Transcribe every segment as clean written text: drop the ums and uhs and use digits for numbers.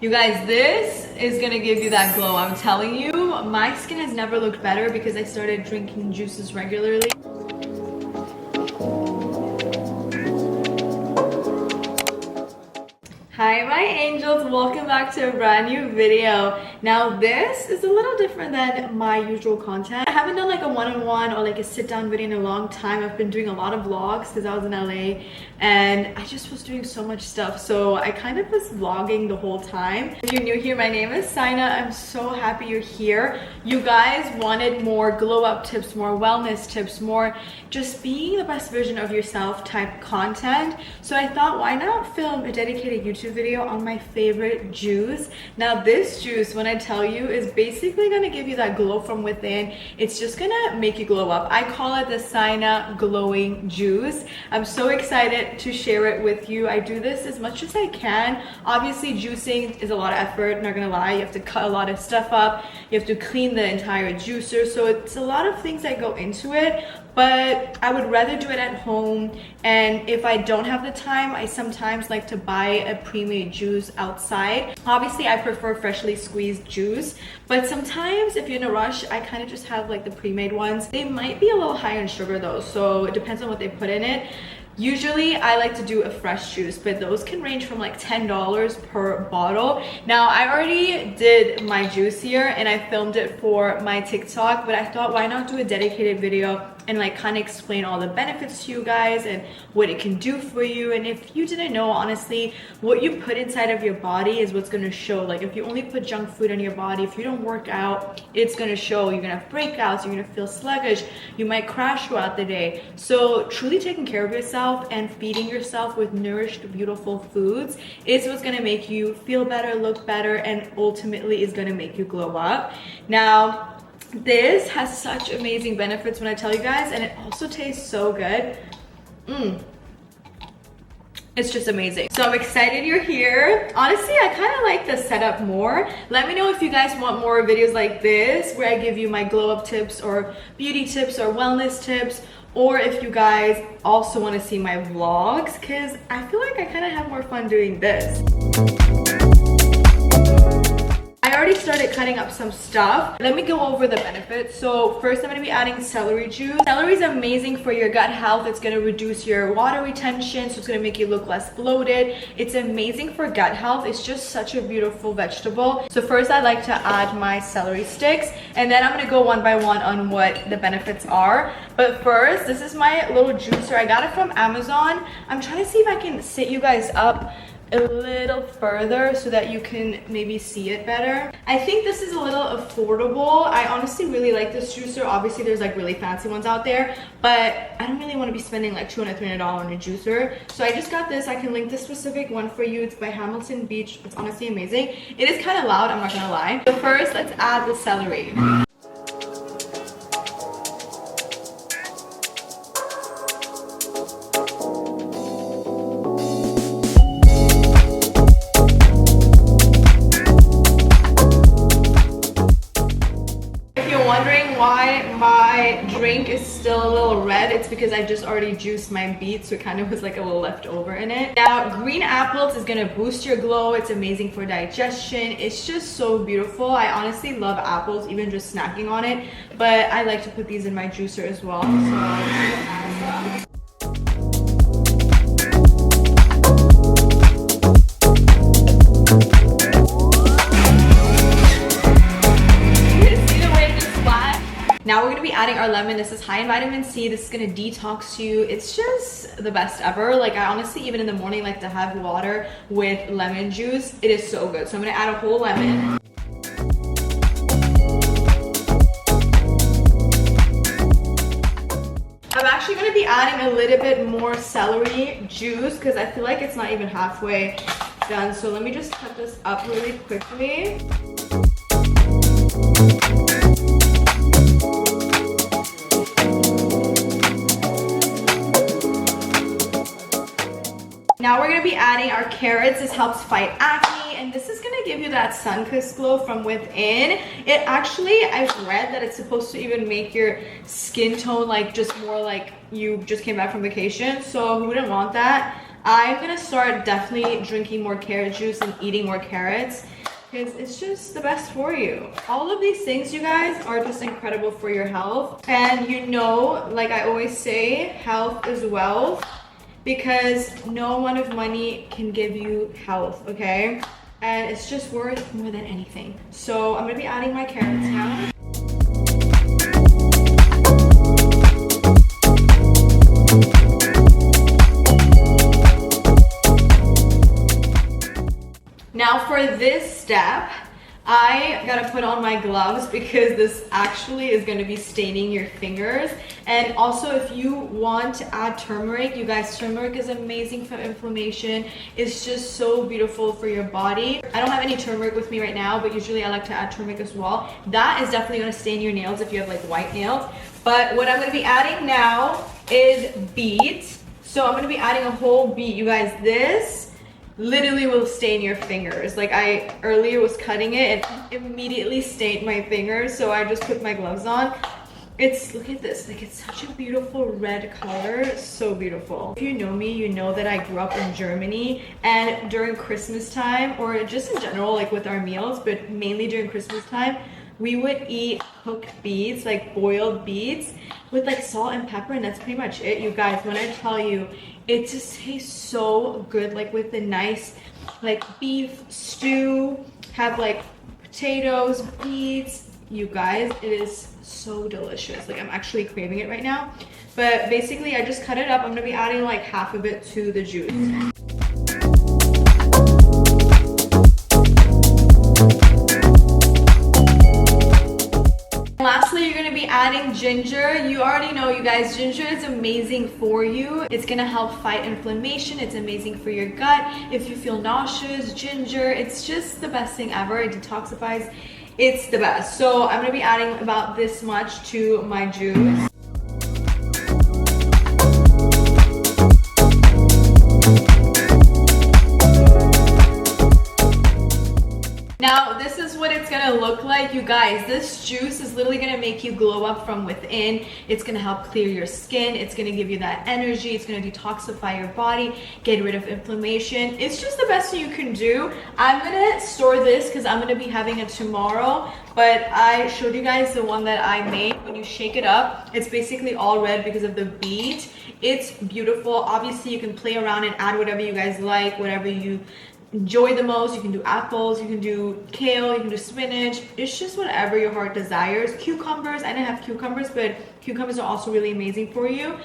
You guys, this is gonna give you that glow. I'm telling you, my skin has never looked better because I started drinking juices regularly. Hi my angels, welcome back to a brand new video. Now this is a little different than my usual content. I haven't done like a one-on-one or like a sit-down video in a long time. I've been doing a lot of vlogs because I was in LA and I just was doing so much stuff, so I kind of was vlogging the whole time. If you're new here, my name is Sayna. I'm so happy you're here. You guys wanted more glow up tips, more wellness tips, more just being the best version of yourself type content. So I thought, why not film a dedicated YouTube video on my favorite juice. Now this juice, when I tell you, is basically gonna give you that glow from within. It's just gonna make you glow up. I call it the Sayna glowing juice. I'm so excited to share it with you. I do this as much as I can. Obviously juicing is a lot of effort, not gonna lie. You have to cut a lot of stuff up, you have to clean the entire juicer, so it's a lot of things that go into it. But I would rather do it at home, and if I don't have the time, I sometimes like to buy a pre-made juice outside. Obviously I prefer freshly squeezed juice, but sometimes if you're in a rush, I kind of just have like the pre-made ones. They might be a little high in sugar though, so it depends on what they put in it. Usually I like to do a fresh juice, but those can range from like $10 per bottle. Now I already did my juice here and I filmed it for my TikTok, but I thought, why not do a dedicated video and like kind of explain all the benefits to you guys and what it can do for you. And if you didn't know, honestly, what you put inside of your body is what's going to show. Like if you only put junk food in your body, if you don't work out, it's going to show. You're going to have breakouts, you're going to feel sluggish, you might crash throughout the day. So truly taking care of yourself and feeding yourself with nourished, beautiful foods is what's going to make you feel better, look better, and ultimately is going to make you glow up. Now this has such amazing benefits when I tell you guys, and it also tastes so good. It's just amazing. So I'm excited you're here. Honestly, I kind of like the setup more. Let me know if you guys want more videos like this where I give you my glow up tips or beauty tips or wellness tips, or if you guys also want to see my vlogs, because I feel like I kind of have more fun doing this. I already started cutting up some stuff. Let me go over the benefits. So first I'm going to be adding celery juice. Celery is amazing for your gut health. It's going to reduce your water retention, so it's going to make you look less bloated. It's amazing for gut health. It's just such a beautiful vegetable. So first I like to add my celery sticks, and then I'm going to go one by one on what the benefits are. But first, this is my little juicer. I got it from Amazon. I'm trying to see if I can sit you guys up a little further so that you can maybe see it better. I think this is a little affordable. I honestly really like this juicer. Obviously there's like really fancy ones out there, but I don't really want to be spending like $200, $300 on a juicer. So I just got this. I can link this specific one for you. It's by Hamilton Beach. It's honestly amazing. It is kind of loud, I'm not gonna lie. So first let's add the celery. Wondering why my drink is still a little red, it's because I just already juiced my beets, so it kind of was like a little left over in it. Now green apples is going to boost your glow. It's amazing for digestion. It's just so beautiful. I honestly love apples, even just snacking on it, but I like to put these in my juicer as well, so I'm gonna add some. Now we're going to be adding our lemon. This is high in vitamin C. This is going to detox you. It's just the best ever. Like I honestly, even in the morning, like to have water with lemon juice. It is so good. So I'm going to add a whole lemon. I'm actually going to be adding a little bit more celery juice because I feel like it's not even halfway done. So let me just cut this up really quickly. Now we're going to be adding our carrots. This helps fight acne, and this is going to give you that sun-kissed glow from within. It actually, I've read that it's supposed to even make your skin tone like just more like you just came back from vacation, so who wouldn't want that? I'm gonna start definitely drinking more carrot juice and eating more carrots because it's just the best for you. All of these things, you guys, are just incredible for your health. And you know, like I always say, health is wealth, because no amount of money can give you health, okay? And it's just worth more than anything. So I'm gonna be adding my carrots now. Now for this step, I gotta put on my gloves because this actually is gonna be staining your fingers. And also, if you want to add turmeric, you guys, turmeric is amazing for inflammation. It's just so beautiful for your body. I don't have any turmeric with me right now, but usually I like to add turmeric as well. That is definitely gonna stain your nails if you have like white nails. But what I'm gonna be adding now is beets. So I'm gonna be adding a whole beet. You guys, this literally will stain your fingers. Like I earlier was cutting it and immediately stained my fingers, so I just put my gloves on. It's, look at this, like it's such a beautiful red color, so beautiful. If you know me, you know that I grew up in Germany, and during Christmas time, or just in general, like with our meals, but mainly during Christmas time, we would eat cooked beets, like boiled beets with like salt and pepper, and that's pretty much it, you guys. When I tell you, it just tastes so good, like with the nice like beef stew, have like potatoes, beets, you guys, it is so delicious. Like I'm actually craving it right now. But basically I just cut it up. I'm gonna be adding like half of it to the juice. Lastly, you're gonna be adding ginger. You already know, you guys, ginger is amazing for you. It's gonna help fight inflammation. It's amazing for your gut. If you feel nauseous, ginger, it's just the best thing ever. It detoxifies. It's the best. So I'm gonna be adding about this much to my juice. Now, this is what it's gonna look like, you guys. This juice is literally gonna make you glow up from within. It's gonna help clear your skin. It's gonna give you that energy. It's gonna detoxify your body, get rid of inflammation. It's just the best thing you can do. I'm gonna store this because I'm gonna be having it tomorrow, but I showed you guys the one that I made. When you shake it up, it's basically all red because of the beet. It's beautiful. Obviously, you can play around and add whatever you guys like, whatever you enjoy the most. You can do apples, you can do kale, you can do spinach. It's just whatever your heart desires. Cucumbers, I didn't have cucumbers, but cucumbers are also really amazing for you.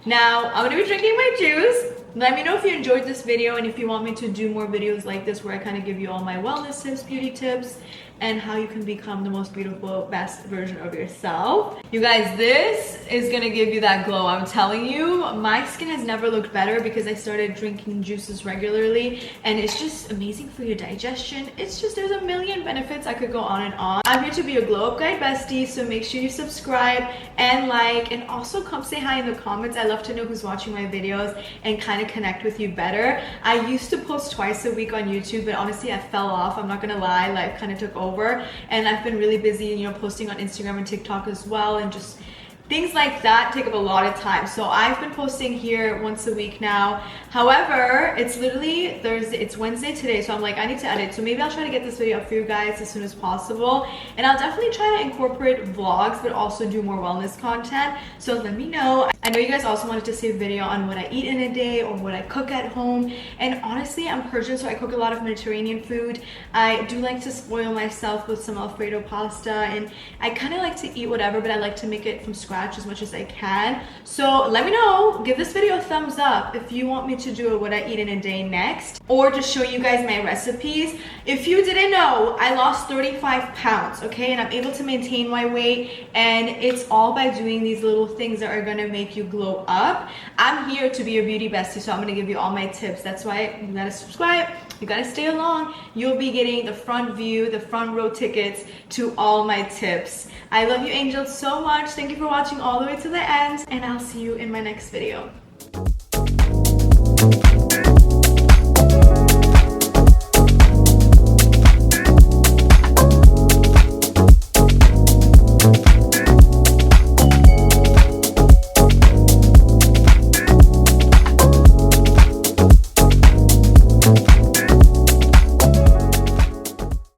Now, I'm gonna be drinking my juice. Let me know if you enjoyed this video and if you want me to do more videos like this where I kind of give you all my wellness tips, beauty tips, and how you can become the most beautiful, best version of yourself. You guys, this is gonna give you that glow. I'm telling you, my skin has never looked better because I started drinking juices regularly, and it's just amazing for your digestion. It's just, there's a million benefits. I could go on and on. I'm here to be your glow up guide bestie, so make sure you subscribe and like, and also come say hi in the comments. I love to know who's watching my videos and kind of connect with you better. I used to post twice a week on YouTube, but honestly I fell off. I'm not gonna lie, life kind of took over, and I've been really busy, you know, posting on Instagram and TikTok as well, and just things like that take up a lot of time. So I've been posting here once a week now. However, it's literally Thursday, it's Wednesday today, so I'm like, I need to edit. So maybe I'll try to get this video up for you guys as soon as possible. And I'll definitely try to incorporate vlogs, but also do more wellness content. So let me know. I know you guys also wanted to see a video on what I eat in a day or what I cook at home. And honestly, I'm Persian, so I cook a lot of Mediterranean food. I do like to spoil myself with some Alfredo pasta, and I kind of like to eat whatever, but I like to make it from scratch as much as I can. So let me know, give this video a thumbs up if you want me to do a what I eat in a day next, or just show you guys my recipes. If you didn't know, I lost 35 pounds, okay, and I'm able to maintain my weight, and it's all by doing these little things that are gonna make you glow up. I'm here to be your beauty bestie, so I'm gonna give you all my tips. That's why you gotta subscribe, you gotta stay along. You'll be getting the front view, the front row tickets to all my tips. I love you angels so much. Thank you for watching all the way to the end, and I'll see you in my next video.